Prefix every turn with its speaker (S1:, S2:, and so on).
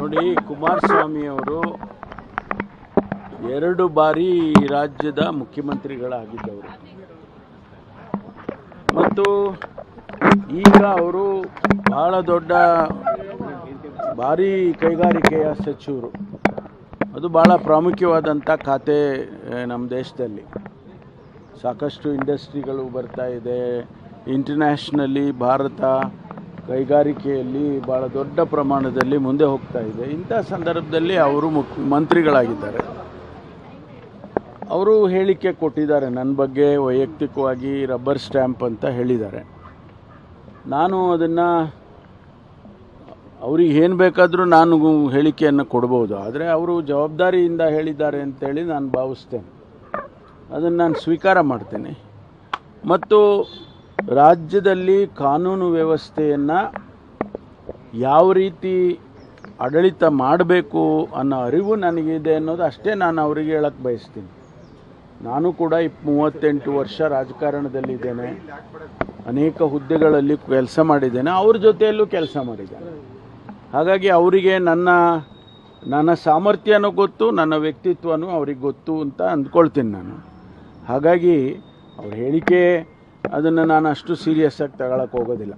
S1: ನೋಡಿ, ಕುಮಾರಸ್ವಾಮಿ ಅವರು 2 ಬಾರಿ ರಾಜ್ಯದ ಮುಖ್ಯಮಂತ್ರಿಗಳಾಗಿದ್ದವರು ಮತ್ತು ಈಗ ಅವರು ಬಹಳ ದೊಡ್ಡ ಭಾರಿ ಕೈಗಾರಿಕೆಯ ಸಚಿವರು. ಅದು ಬಹಳ ಪ್ರಾಮುಖ್ಯವಾದಂಥ ಖಾತೆ. ನಮ್ಮ ದೇಶದಲ್ಲಿ ಸಾಕಷ್ಟು ಇಂಡಸ್ಟ್ರಿಗಳು ಬರ್ತಾ ಇದೆ. ಇಂಟರ್ನ್ಯಾಷನಲಿ ಭಾರತ ಕೈಗಾರಿಕೆಯಲ್ಲಿ ಭಾಳ ದೊಡ್ಡ ಪ್ರಮಾಣದಲ್ಲಿ ಮುಂದೆ ಹೋಗ್ತಾ ಇದೆ. ಇಂಥ ಸಂದರ್ಭದಲ್ಲಿ ಅವರು ಮಂತ್ರಿಗಳಾಗಿದ್ದಾರೆ. ಅವರು ಹೇಳಿಕೆ ಕೊಟ್ಟಿದ್ದಾರೆ, ನನ್ನ ಬಗ್ಗೆ ವೈಯಕ್ತಿಕವಾಗಿ ರಬ್ಬರ್ ಸ್ಟ್ಯಾಂಪ್ ಅಂತ ಹೇಳಿದ್ದಾರೆ. ನಾನು ಅದನ್ನು ಅವ್ರಿಗೆ ಏನು ಬೇಕಾದರೂ ನಾನು ಹೇಳಿಕೆಯನ್ನು ಕೊಡ್ಬೋದು. ಆದರೆ ಅವರು ಜವಾಬ್ದಾರಿಯಿಂದ ಹೇಳಿದ್ದಾರೆ ಅಂತೇಳಿ ನಾನು ಭಾವಿಸ್ತೇನೆ. ಅದನ್ನು ನಾನು ಸ್ವೀಕಾರ ಮಾಡ್ತೇನೆ. ಮತ್ತು ರಾಜ್ಯದಲ್ಲಿ ಕಾನೂನು ವ್ಯವಸ್ಥೆಯನ್ನು ಯಾವ ರೀತಿ ಆಡಳಿತ ಮಾಡಬೇಕು ಅನ್ನೋ ಅರಿವು ನನಗಿದೆ ಅನ್ನೋದು ಅಷ್ಟೇ ನಾನು ಅವರಿಗೆ ಹೇಳಕ್ಕೆ ಬಯಸ್ತೀನಿ. ನಾನು ಕೂಡ 38 ವರ್ಷ ರಾಜಕಾರಣದಲ್ಲಿದ್ದೇನೆ. ಅನೇಕ ಹುದ್ದೆಗಳಲ್ಲಿ ಕೆಲಸ ಮಾಡಿದ್ದೇನೆ. ಅವ್ರ ಜೊತೆಯಲ್ಲೂ ಕೆಲಸ ಮಾಡಿದ್ದೇನೆ. ಹಾಗಾಗಿ ಅವರಿಗೆ ನನ್ನ ಸಾಮರ್ಥ್ಯನೂ ಗೊತ್ತು, ನನ್ನ ವ್ಯಕ್ತಿತ್ವನೂ ಅವ್ರಿಗೆ ಗೊತ್ತು ಅಂತ ಅಂದ್ಕೊಳ್ತೀನಿ ನಾನು. ಹಾಗಾಗಿ ಅವ್ರ ಹೇಳಿಕೆ ಅದನ್ನು ನಾನು ಅಷ್ಟು ಸೀರಿಯಸ್ಸಾಗಿ ತಗೊಳಕ್ಕೆ ಹೋಗೋದಿಲ್ಲ.